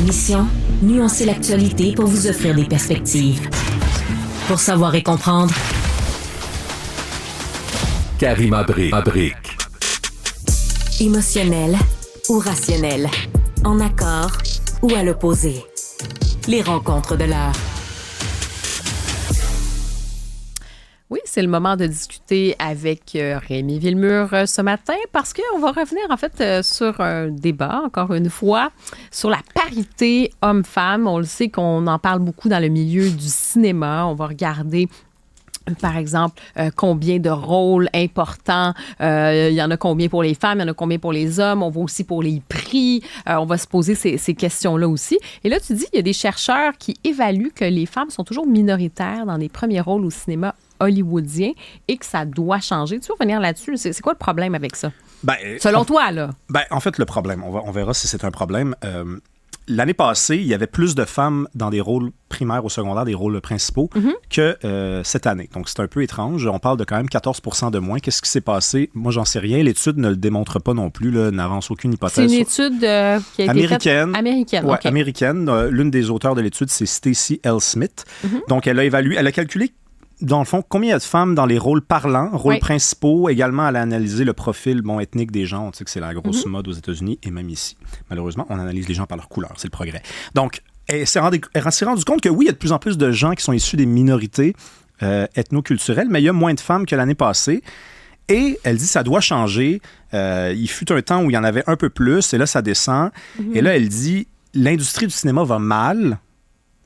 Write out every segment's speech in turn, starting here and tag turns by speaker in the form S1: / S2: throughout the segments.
S1: Mission, nuancer l'actualité pour vous offrir des perspectives. Pour savoir et comprendre,
S2: Karima Brick.
S1: Émotionnel ou rationnel, en accord ou à l'opposé. Les rencontres de l'heure.
S3: Oui, c'est le moment de discuter avec Rémi Villemur ce matin parce qu'on va revenir en fait sur un débat, encore une fois, sur la parité homme-femme. On le sait qu'on en parle beaucoup dans le milieu du cinéma. On va regarder par exemple, combien de rôles importants, il y en a combien pour les femmes, il y en a combien pour les hommes, on va aussi pour les prix, on va se poser ces questions-là aussi. Et là, tu dis, il y a des chercheurs qui évaluent que les femmes sont toujours minoritaires dans les premiers rôles au cinéma hollywoodien et que ça doit changer. Tu veux revenir là-dessus? C'est quoi le problème avec ça? Selon toi, là?
S4: En fait, le problème, on verra si c'est un problème. L'année passée, il y avait plus de femmes dans des rôles primaires ou secondaires, des rôles principaux, que cette année. Donc, c'est un peu étrange. On parle de quand même 14% de moins. Qu'est-ce qui s'est passé? Moi, j'en sais rien. L'étude ne le démontre pas non plus, là, n'avance aucune hypothèse.
S3: C'est une étude qui a été
S4: américaine.
S3: Faite... Américaine,
S4: ouais,
S3: okay.
S4: Américaine. L'une des auteurs de l'étude, c'est Stacey L. Smith. Donc, elle a calculé dans le fond, combien il y a de femmes dans les rôles parlants, rôles principaux? Également, elle a analysé le profil ethnique des gens. On sait que c'est la grosse mode aux États-Unis et même ici. Malheureusement, on analyse les gens par leur couleur. C'est le progrès. Donc, elle s'est rendue compte que oui, il y a de plus en plus de gens qui sont issus des minorités ethnoculturelles, mais il y a moins de femmes que l'année passée. Et elle dit que ça doit changer. Il fut un temps où il y en avait un peu plus, et là, ça descend. Et là, elle dit, l'industrie du cinéma va mal.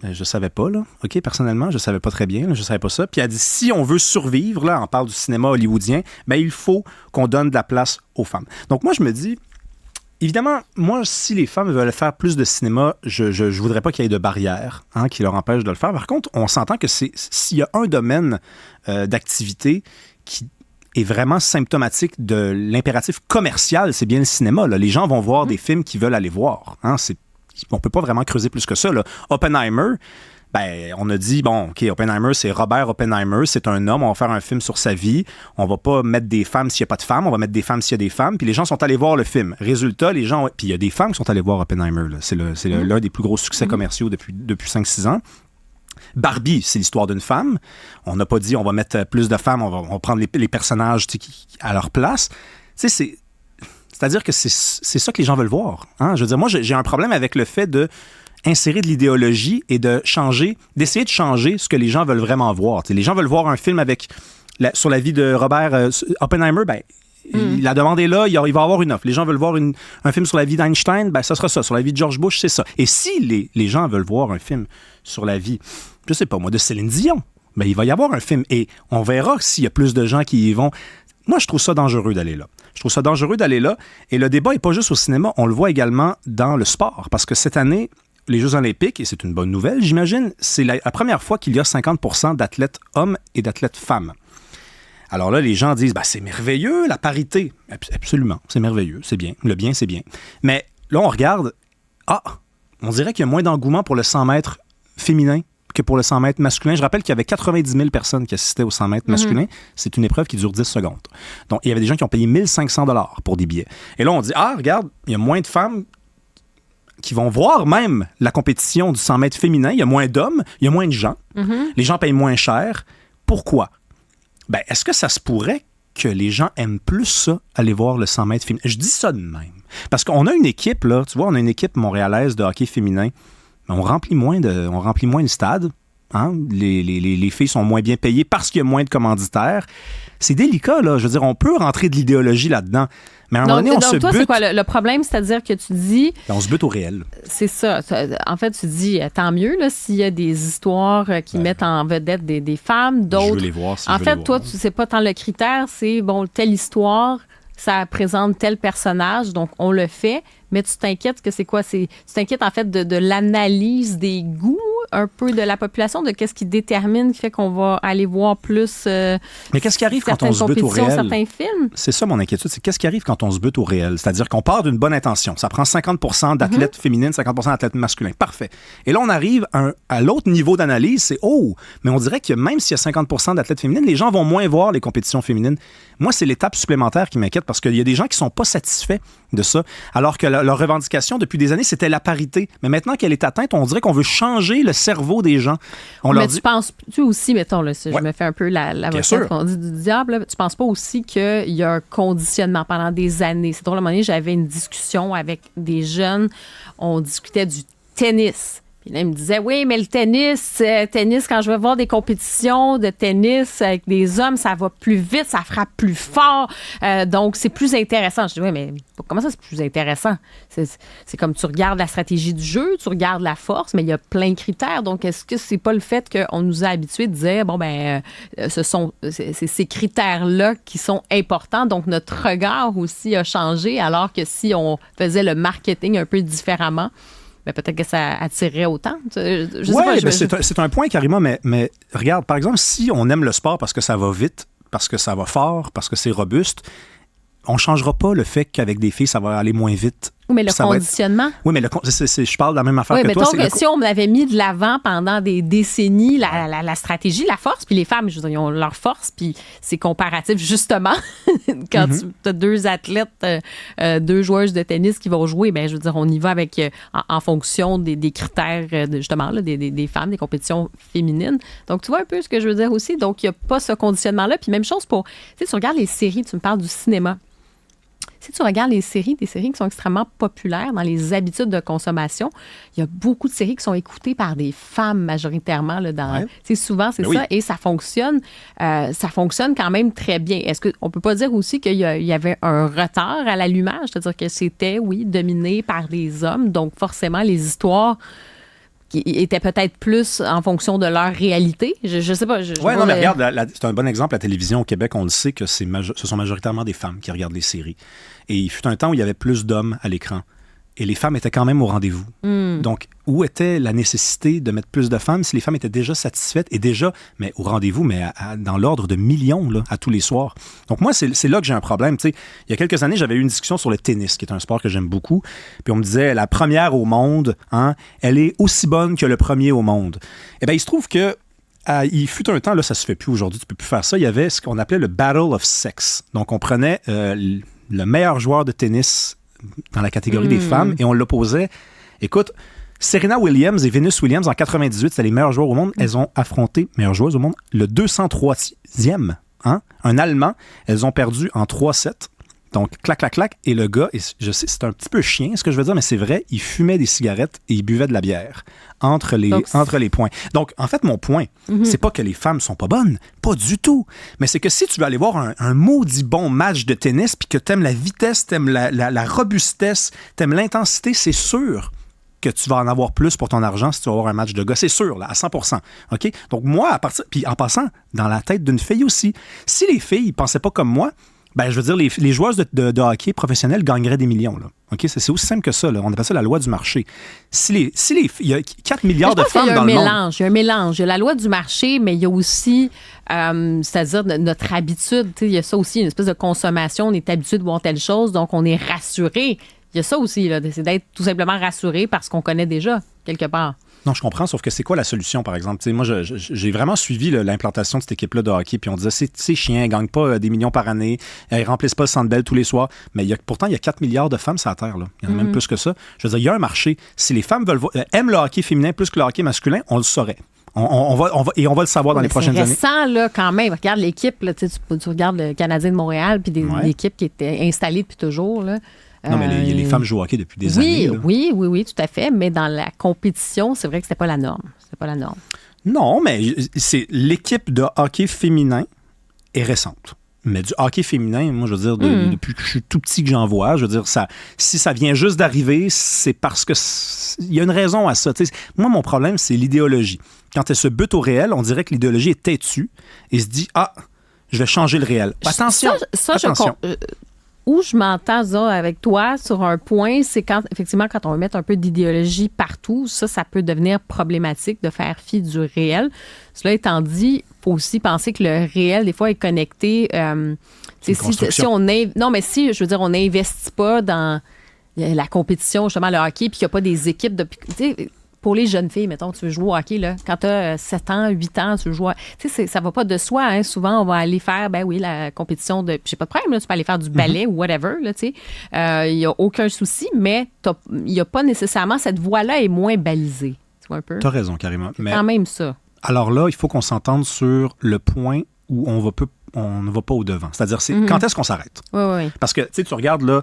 S4: Je savais pas, là. OK, personnellement, je savais pas très bien. Là, je savais pas ça. Puis elle dit, si on veut survivre, là, on parle du cinéma hollywoodien, il faut qu'on donne de la place aux femmes. Donc moi, je me dis, évidemment, moi, si les femmes veulent faire plus de cinéma, je voudrais pas qu'il y ait de barrières qui leur empêchent de le faire. Par contre, on s'entend que s'il y a un domaine d'activité qui est vraiment symptomatique de l'impératif commercial, c'est bien le cinéma. Là. Les gens vont voir des films qu'ils veulent aller voir. On peut pas vraiment creuser plus que ça. Là. Oppenheimer, on a dit, Oppenheimer, c'est Robert Oppenheimer, c'est un homme, on va faire un film sur sa vie, on va pas mettre des femmes s'il n'y a pas de femmes, on va mettre des femmes s'il y a des femmes, puis les gens sont allés voir le film. Résultat, puis il y a des femmes qui sont allées voir Oppenheimer, là. C'est l'un des plus gros succès commerciaux depuis 5-6 ans. Barbie, c'est l'histoire d'une femme. On n'a pas dit, on va mettre plus de femmes, on va prendre les personnages à leur place. Tu sais, c'est-à-dire que c'est ça que les gens veulent voir. Je veux dire, moi, j'ai un problème avec le fait d'insérer de l'idéologie et d'essayer de changer ce que les gens veulent vraiment voir. T'sais, les gens veulent voir un film sur la vie de Robert Oppenheimer, la demande est là, il va y avoir une offre. Les gens veulent voir un film sur la vie d'Einstein, ça sera ça. Sur la vie de George Bush, c'est ça. Et si les gens veulent voir un film sur la vie, je sais pas moi, de Céline Dion, il va y avoir un film. Et on verra s'il y a plus de gens qui y vont. Moi, je trouve ça dangereux d'aller là. Et le débat n'est pas juste au cinéma, on le voit également dans le sport. Parce que cette année, les Jeux olympiques, et c'est une bonne nouvelle, j'imagine, c'est la première fois qu'il y a 50% d'athlètes hommes et d'athlètes femmes. Alors là, les gens disent, c'est merveilleux, la parité. Absolument, c'est merveilleux, c'est bien. Le bien, c'est bien. Mais là, on regarde, on dirait qu'il y a moins d'engouement pour le 100 mètres féminin que pour le 100 mètres masculin. Je rappelle qu'il y avait 90 000 personnes qui assistaient au 100 mètres masculin. C'est une épreuve qui dure 10 secondes. Donc, il y avait des gens qui ont payé 1 500 $ pour des billets. Et là, on dit, regarde, il y a moins de femmes qui vont voir même la compétition du 100 mètres féminin. Il y a moins d'hommes, il y a moins de gens. Les gens payent moins cher. Pourquoi? Est-ce que ça se pourrait que les gens aiment plus ça, aller voir le 100 mètres féminin? Je dis ça de même. Parce qu'on a une équipe, là, tu vois, on a une équipe montréalaise de hockey féminin. On remplit moins le stade. Les filles sont moins bien payées parce qu'il y a moins de commanditaires. C'est délicat, là. Je veux dire, on peut rentrer de l'idéologie là-dedans. Mais à un moment donné, on se bute.
S3: C'est quoi le problème? C'est-à-dire que tu dis...
S4: On se bute au réel.
S3: C'est ça. En fait, tu dis, tant mieux là, s'il y a des histoires qui mettent en vedette des femmes, d'autres...
S4: Je veux les voir.
S3: En fait, toi, tu sais pas tant le critère, c'est, telle histoire... ça présente tel personnage, donc on le fait, mais tu t'inquiètes que c'est quoi? Tu t'inquiètes en fait de l'analyse des goûts un peu de la population, de qu'est-ce qui détermine, qui fait qu'on va aller voir plus
S4: Mais qu'est-ce qui arrive quand on se bute au réel?
S3: Certains films?
S4: C'est ça mon inquiétude, c'est qu'est-ce qui arrive quand on se bute au réel? C'est-à-dire qu'on part d'une bonne intention. Ça prend 50% d'athlètes féminines, 50% d'athlètes masculins. Parfait. Et là, on arrive à l'autre niveau d'analyse, c'est mais on dirait que même s'il y a 50% d'athlètes féminines, les gens vont moins voir les compétitions féminines. Moi, c'est l'étape supplémentaire qui m'inquiète parce qu'il y a des gens qui sont pas satisfaits de ça, alors que leur revendication depuis des années, c'était la parité. Mais maintenant qu'elle est atteinte, on dirait qu'on veut changer le cerveau des gens.
S3: Mais tu penses-tu aussi, mettons, là, si je me fais un peu l'avocate qu'on dit du diable, là, tu penses pas aussi qu'il y a un conditionnement pendant des années? C'est drôle, à un moment donné, j'avais une discussion avec des jeunes, on discutait du tennis. Puis là, il me disait, oui, mais le tennis, quand je vais voir des compétitions de tennis avec des hommes, ça va plus vite, ça frappe plus fort, donc c'est plus intéressant. Je dis, oui, mais comment ça, c'est plus intéressant? C'est comme tu regardes la stratégie du jeu, tu regardes la force, mais il y a plein de critères. Donc, est-ce que c'est pas le fait qu'on nous a habitués de dire, bon, ben, c'est ces critères-là qui sont importants, donc notre regard aussi a changé, alors que si on faisait le marketing un peu différemment, ben peut-être que ça attirerait autant.
S4: C'est un point, Karima, mais regarde, par exemple, si on aime le sport parce que ça va vite, parce que ça va fort, parce que c'est robuste, on ne changera pas le fait qu'avec des filles, ça va aller moins vite.
S3: Oui, mais le conditionnement.
S4: Oui, mais je parle de la même affaire
S3: que
S4: toi.
S3: Oui, mais si on avait mis de l'avant pendant des décennies la stratégie, la force, puis les femmes, je veux dire, ils ont leur force, puis c'est comparatif, justement. Quand tu as deux athlètes, deux joueuses de tennis qui vont jouer, bien, je veux dire, on y va avec en fonction des critères, justement, là, des femmes, des compétitions féminines. Donc, tu vois un peu ce que je veux dire aussi. Donc, il n'y a pas ce conditionnement-là. Puis même chose pour, tu sais, tu regardes les séries, tu me parles du cinéma. Si tu regardes des séries qui sont extrêmement populaires dans les habitudes de consommation, il y a beaucoup de séries qui sont écoutées par des femmes majoritairement. Là, souvent, c'est ça. Et ça fonctionne quand même très bien. Est-ce qu'on ne peut pas dire aussi qu'il y avait un retard à l'allumage? C'est-à-dire que c'était, dominé par des hommes. Donc, forcément, les histoires qui étaient peut-être plus en fonction de leur réalité. Je sais pas.
S4: Mais regarde, c'est un bon exemple. La télévision au Québec, on le sait que ce sont majoritairement des femmes qui regardent les séries. Et il fut un temps où il y avait plus d'hommes à l'écran. Et les femmes étaient quand même au rendez-vous. Donc, où était la nécessité de mettre plus de femmes si les femmes étaient déjà satisfaites et déjà, mais au rendez-vous, mais dans l'ordre de millions, là, à tous les soirs. Donc, moi, c'est là que j'ai un problème. Tu sais, il y a quelques années, j'avais eu une discussion sur le tennis, qui est un sport que j'aime beaucoup. Puis on me disait, la première au monde, elle est aussi bonne que le premier au monde. Eh bien, il se trouve que il fut un temps, là, ça se fait plus aujourd'hui, tu peux plus faire ça. Il y avait ce qu'on appelait le Battle of Sex. Donc, on prenait le meilleur joueur de tennis dans la catégorie des femmes et on l'opposait. Écoute, Serena Williams et Venus Williams en 98, c'était les meilleurs joueurs au monde. Elles ont affronté, meilleures joueuses au monde, le 203e, un Allemand. Elles ont perdu en 3-7. Donc, clac, clac, clac. Et le gars, et je sais, c'est un petit peu chien, ce que je veux dire, mais c'est vrai, il fumait des cigarettes et il buvait de la bière entre les points. Donc, en fait, mon point, c'est pas que les femmes sont pas bonnes. Pas du tout. Mais c'est que si tu veux aller voir un maudit bon match de tennis puis que t'aimes la vitesse, t'aimes la robustesse, t'aimes l'intensité, c'est sûr que tu vas en avoir plus pour ton argent si tu vas avoir un match de gars. C'est sûr, là, à 100%. OK? Donc, moi, puis en passant, dans la tête d'une fille aussi, si les filles pensaient pas comme moi, ben, je veux dire, les joueuses de hockey professionnels gagneraient des millions. Là. OK? C'est aussi simple que ça. Là. On appelle ça la loi du marché. Il y a 4 milliards de femmes dans le monde.
S3: Il y a un mélange. Il y a la loi du marché, mais il y a aussi, c'est-à-dire notre habitude. Il y a ça aussi, une espèce de consommation. On est habitué de voir telle chose, donc on est rassuré. Il y a ça aussi, là, c'est d'être tout simplement rassuré parce qu'on connaît déjà, quelque part.
S4: Non, je comprends, sauf que c'est quoi la solution, par exemple? T'sais, moi, j'ai vraiment suivi l'implantation de cette équipe-là de hockey, puis on disait, c'est chiant, ils ne gagnent pas des millions par année, ils ne remplissent pas le Centre Bell tous les soirs, mais pourtant, il y a 4 milliards de femmes sur la Terre. Là. Il y en a même plus que ça. Je veux dire, il y a un marché. Si les femmes aiment le hockey féminin plus que le hockey masculin, on le saurait. On va le savoir dans les prochaines années.
S3: C'est récent, là, quand même. Regarde l'équipe, là, tu regardes le Canadien de Montréal, puis l'équipe qui était installée depuis toujours, là.
S4: Non, mais les femmes jouent au hockey depuis des années. Là.
S3: Oui, tout à fait. Mais dans la compétition, c'est vrai que c'était pas la norme.
S4: Non, mais l'équipe de hockey féminin est récente. Mais du hockey féminin, moi, je veux dire, depuis que je suis tout petit que j'en vois, je veux dire, si ça vient juste d'arriver, c'est parce que il y a une raison à ça. T'sais, moi, mon problème, c'est l'idéologie. Quand elle se bute au réel, on dirait que l'idéologie est têtue et se dit, je vais changer le réel. Attention!
S3: Attention. où je m'entends avec toi sur un point, c'est quand, effectivement, quand on va mettre un peu d'idéologie partout, ça peut devenir problématique de faire fi du réel. Cela étant dit, il faut aussi penser que le réel, des fois, est connecté. Si on je veux dire, on n'investit pas dans la compétition, justement, le hockey, puis qu'il n'y a pas des équipes de... Pour les jeunes filles, mettons, tu veux jouer au hockey, là, quand tu as 7 ans, 8 ans, tu veux jouer... ça va pas de soi, hein. Souvent, on va aller faire, la compétition de... J'ai pas de problème, là, tu peux aller faire du ballet ou whatever, là, tu sais. Il n'y a aucun souci, mais il n'y a pas nécessairement... Cette voie-là est moins balisée, tu vois un peu.
S4: Tu as raison, Karima. Mais
S3: quand même ça.
S4: Alors là, il faut qu'on s'entende sur le point où on ne va pas au-devant. C'est-à-dire, quand est-ce qu'on s'arrête?
S3: Oui.
S4: Parce que, tu regardes, là,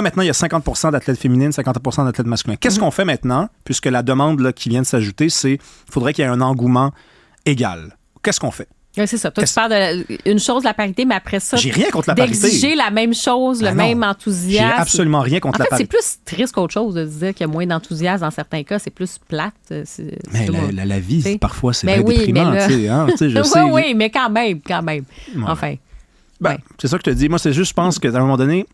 S4: maintenant, il y a 50% d'athlètes féminines, 50% d'athlètes masculins. Qu'est-ce qu'on fait maintenant, puisque la demande là, qui vient de s'ajouter, c'est qu'il faudrait qu'il y ait un engouement égal. Qu'est-ce qu'on fait?
S3: Oui, c'est ça. Toi, tu parles d'une chose, la parité, mais après ça,
S4: j'ai rien contre la parité.
S3: D'exiger la même chose, le même enthousiasme.
S4: J'ai absolument rien contre la parité.
S3: C'est plus triste qu'autre chose de dire qu'il y a moins d'enthousiasme dans certains cas. C'est plus plate.
S4: Mais la vie, parfois, c'est bien
S3: oui,
S4: déprimant.
S3: Oui, mais quand même.
S4: Ouais.
S3: Enfin.
S4: C'est ça que je te dis. Moi, je pense qu'à un moment donné...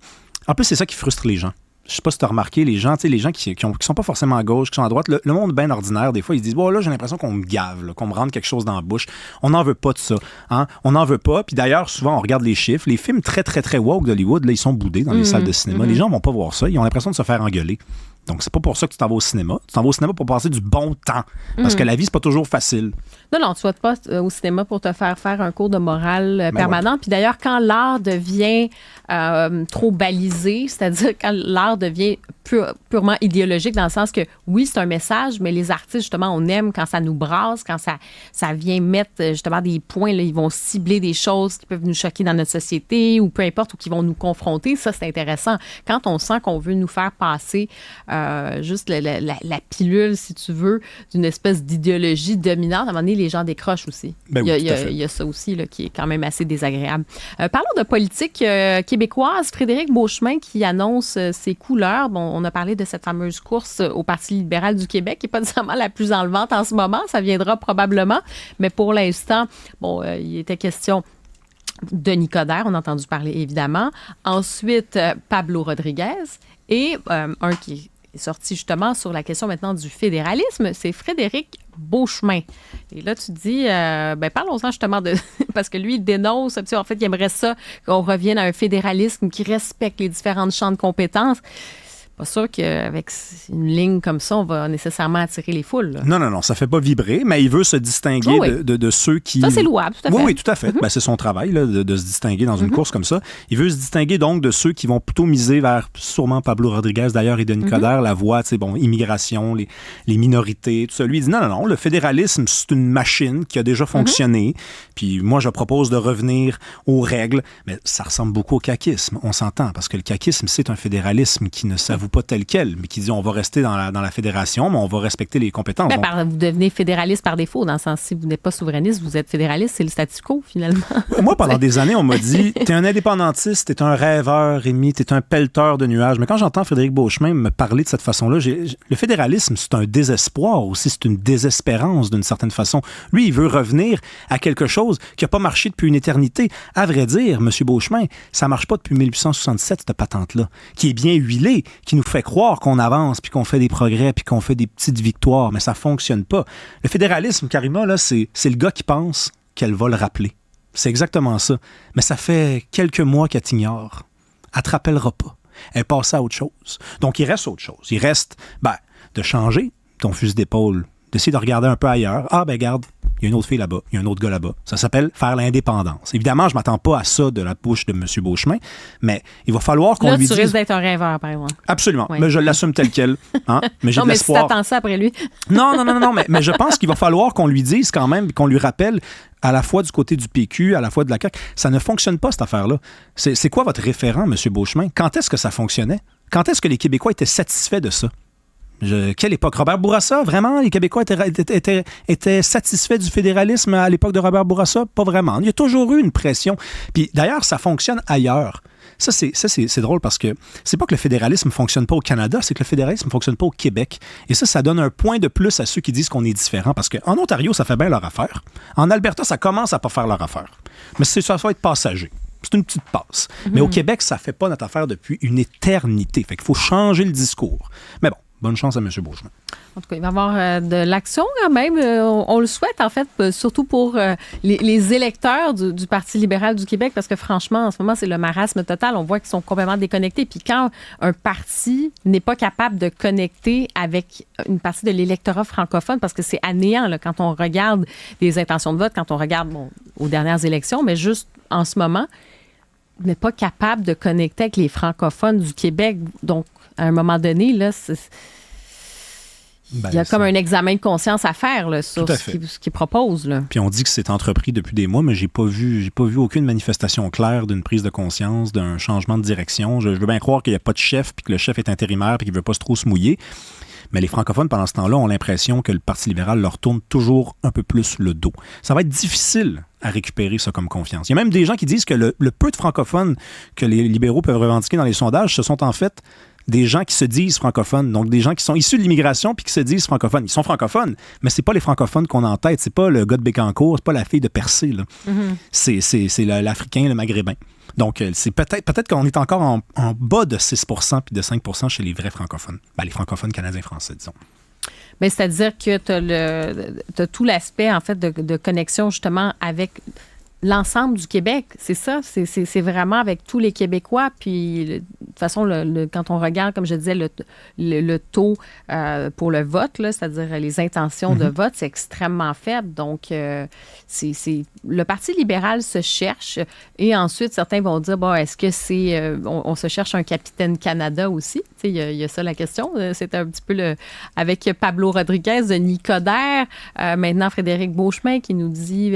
S4: En plus, c'est ça qui frustre les gens. Je sais pas si tu as remarqué, les gens qui sont pas forcément à gauche, qui sont à droite, le monde bien ordinaire, des fois, ils se disent, là, j'ai l'impression qu'on me gave, là, qu'on me rentre quelque chose dans la bouche. On n'en veut pas de ça. Hein? On n'en veut pas. Puis d'ailleurs, souvent, on regarde les chiffres. Les films très, très, très woke d'Hollywood, là, ils sont boudés dans les salles de cinéma. Les gens vont pas voir ça. Ils ont l'impression de se faire engueuler. Donc, c'est pas pour ça que tu t'en vas au cinéma. Tu t'en vas au cinéma pour passer du bon temps. Parce que la vie, c'est pas toujours facile.
S3: Non, tu vas pas au cinéma pour te faire un cours de morale permanent. Ouais. Puis d'ailleurs, quand l'art devient trop balisé, c'est-à-dire quand l'art devient purement idéologique, dans le sens que, oui, c'est un message, mais les artistes, justement, on aime quand ça nous brasse, quand ça vient mettre, justement, des points, là, ils vont cibler des choses qui peuvent nous choquer dans notre société ou peu importe, ou qui vont nous confronter. Ça, c'est intéressant. Quand on sent qu'on veut nous faire passer juste la pilule, si tu veux, d'une espèce d'idéologie dominante, à un moment donné, les gens décrochent aussi.
S4: Il
S3: y a ça aussi là, qui est quand même assez désagréable. Parlons de politique québécoise. Frédéric Beauchemin qui annonce ses couleurs. Bon, on a parlé de cette fameuse course au Parti libéral du Québec, qui n'est pas nécessairement la plus enlevante en ce moment. Ça viendra probablement. Mais pour l'instant, il était question de Denis Coderre, on a entendu parler évidemment. Ensuite, Pablo Rodriguez et un qui est sorti justement sur la question maintenant du fédéralisme, c'est Frédéric Beauchemin. Et là, tu dis, parlons-en justement de... parce que lui, il dénonce, en fait, il aimerait ça qu'on revienne à un fédéralisme qui respecte les différents champs de compétences. Pas sûr qu'avec une ligne comme ça, on va nécessairement attirer les foules. Là.
S4: Non, ça fait pas vibrer, mais il veut se distinguer de ceux qui...
S3: Ça, c'est louable, tout à fait.
S4: Oui, tout à fait. C'est son travail là, de se distinguer dans une course comme ça. Il veut se distinguer donc de ceux qui vont plutôt miser vers sûrement Pablo Rodriguez, d'ailleurs, et Denis Coderre, la voie, immigration, les minorités, tout ça. Lui, il dit non, le fédéralisme, c'est une machine qui a déjà fonctionné. Puis moi, je propose de revenir aux règles. Mais ça ressemble beaucoup au caquisme, on s'entend, parce que le caquisme, c'est un fédéralisme qui ne s'avoue pas tel quel, mais qui dit on va rester dans la fédération, mais on va respecter les compétences.
S3: Vous devenez fédéraliste par défaut, dans le sens si vous n'êtes pas souverainiste, vous êtes fédéraliste, c'est le statu quo, finalement.
S4: Moi, pendant des années, on m'a dit t'es un indépendantiste, t'es un rêveur, Rémi, t'es un pelleteur de nuages. Mais quand j'entends Frédéric Beauchemin me parler de cette façon-là, le fédéralisme, c'est un désespoir aussi, c'est une désespérance d'une certaine façon. Lui, il veut revenir à quelque chose qui n'a pas marché depuis une éternité. À vrai dire, M. Beauchemin, ça ne marche pas depuis 1867, cette patente-là, qui est bien huilée, qui nous fait croire qu'on avance, puis qu'on fait des progrès, puis qu'on fait des petites victoires, mais ça fonctionne pas. Le fédéralisme, Karima, là, c'est le gars qui pense qu'elle va le rappeler. C'est exactement ça. Mais ça fait quelques mois qu'elle t'ignore. Elle te rappellera pas. Elle passe à autre chose. Donc, il reste autre chose. Il reste, de changer ton fusil d'épaule, d'essayer de regarder un peu ailleurs. Regarde, il y a une autre fille là-bas, il y a un autre gars là-bas. Ça s'appelle faire l'indépendance. Évidemment, je ne m'attends pas à ça de la bouche de M. Beauchemin, mais il va falloir qu'on lui dise...
S3: Là, tu risques d'être un rêveur, par exemple.
S4: Absolument,
S3: oui.
S4: Mais je l'assume tel quel. Hein? Mais j'ai de l'espoir.
S3: Mais si t'attends ça après lui...
S4: Non, mais je pense qu'il va falloir qu'on lui dise quand même, qu'on lui rappelle à la fois du côté du PQ, à la fois de la CAQ, ça ne fonctionne pas, cette affaire-là. C'est quoi votre référent, M. Beauchemin? Quand est-ce que ça fonctionnait? Quand est-ce que les Québécois étaient satisfaits de ça? Quelle époque? Robert Bourassa, vraiment? Les Québécois étaient satisfaits du fédéralisme à l'époque de Robert Bourassa? Pas vraiment. Il y a toujours eu une pression. Puis d'ailleurs, ça fonctionne ailleurs. Ça, c'est drôle parce que c'est pas que le fédéralisme ne fonctionne pas au Canada, c'est que le fédéralisme ne fonctionne pas au Québec. Et ça donne un point de plus à ceux qui disent qu'on est différent. Parce qu'en Ontario, ça fait bien leur affaire. En Alberta, ça commence à pas faire leur affaire. Mais ça va être passager. c'est une petite passe. Mais au Québec, ça fait pas notre affaire depuis une éternité. Fait qu'il faut changer le discours. Mais bon, bonne chance à M. Beauchemin.
S3: En tout cas, il va y avoir de l'action quand même. On le souhaite, en fait, surtout pour les électeurs du Parti libéral du Québec, parce que franchement, en ce moment, c'est le marasme total. On voit qu'ils sont complètement déconnectés. Puis quand un parti n'est pas capable de connecter avec une partie de l'électorat francophone, parce que c'est anéant là, quand on regarde les intentions de vote, quand on regarde aux dernières élections, mais juste en ce moment, n'est pas capable de connecter avec les francophones du Québec. Donc, à un moment donné, là, il y a comme un examen de conscience à faire là, sur ce qu'ils proposent. Là.
S4: Puis on dit que c'est entrepris depuis des mois, mais j'ai pas vu aucune manifestation claire d'une prise de conscience, d'un changement de direction. Je veux bien croire qu'il n'y a pas de chef, puis que le chef est intérimaire, puis qu'il ne veut pas trop se mouiller. Mais les francophones, pendant ce temps-là, ont l'impression que le Parti libéral leur tourne toujours un peu plus le dos. Ça va être difficile à récupérer ça comme confiance. Il y a même des gens qui disent que le peu de francophones que les libéraux peuvent revendiquer dans les sondages, ce sont en fait des gens qui se disent francophones, donc des gens qui sont issus de l'immigration puis qui se disent francophones. Ils sont francophones, mais c'est pas les francophones qu'on a en tête. C'est pas le gars de Bécancour, c'est pas la fille de Percé. Là. C'est l'Africain, le Maghrébin. Donc, c'est peut-être qu'on est encore en bas de 6% puis de 5% chez les vrais francophones. Les francophones canadiens-français, disons.
S3: Bien, c'est-à-dire que tu as tout l'aspect, en fait, de connexion, justement, avec l'ensemble du Québec. C'est ça. C'est vraiment avec tous les Québécois. Puis, de toute façon, quand on regarde, comme je disais, le taux pour le vote, là, c'est-à-dire les intentions de vote, c'est extrêmement faible. Donc, le Parti libéral se cherche. Et ensuite, certains vont dire, est-ce que c'est... on se cherche un capitaine Canada aussi? Il y a ça la question. C'était un petit peu avec Pablo Rodriguez de Nicodère. Maintenant, Frédéric Beauchemin qui nous dit,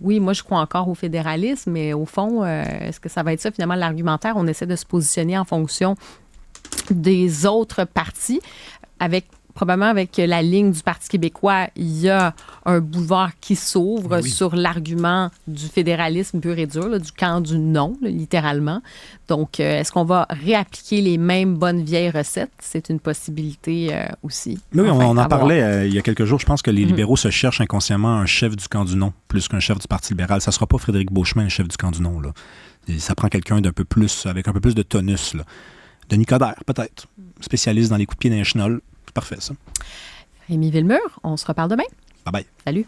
S3: oui, moi, je crois encore au fédéralisme, mais au fond, est-ce que ça va être ça, finalement, l'argumentaire? On essaie de se positionner en fonction des autres partis, probablement avec la ligne du Parti québécois, il y a un boulevard qui s'ouvre sur l'argument du fédéralisme pur et dur, là, du camp du non, là, littéralement. Donc, est-ce qu'on va réappliquer les mêmes bonnes vieilles recettes? C'est une possibilité aussi.
S4: Oui, on en parlait il y a quelques jours. Je pense que les libéraux se cherchent inconsciemment un chef du camp du non, plus qu'un chef du Parti libéral. Ça ne sera pas Frédéric Beauchemin, le chef du camp du non. Là. Ça prend quelqu'un d'un peu plus, avec un peu plus de tonus. Là. Denis Coderre, peut-être. Spécialiste dans les coups de pied d'un chenol. C'est parfait, ça.
S3: Rémi Villemur, on se reparle demain.
S4: Bye bye.
S3: Salut.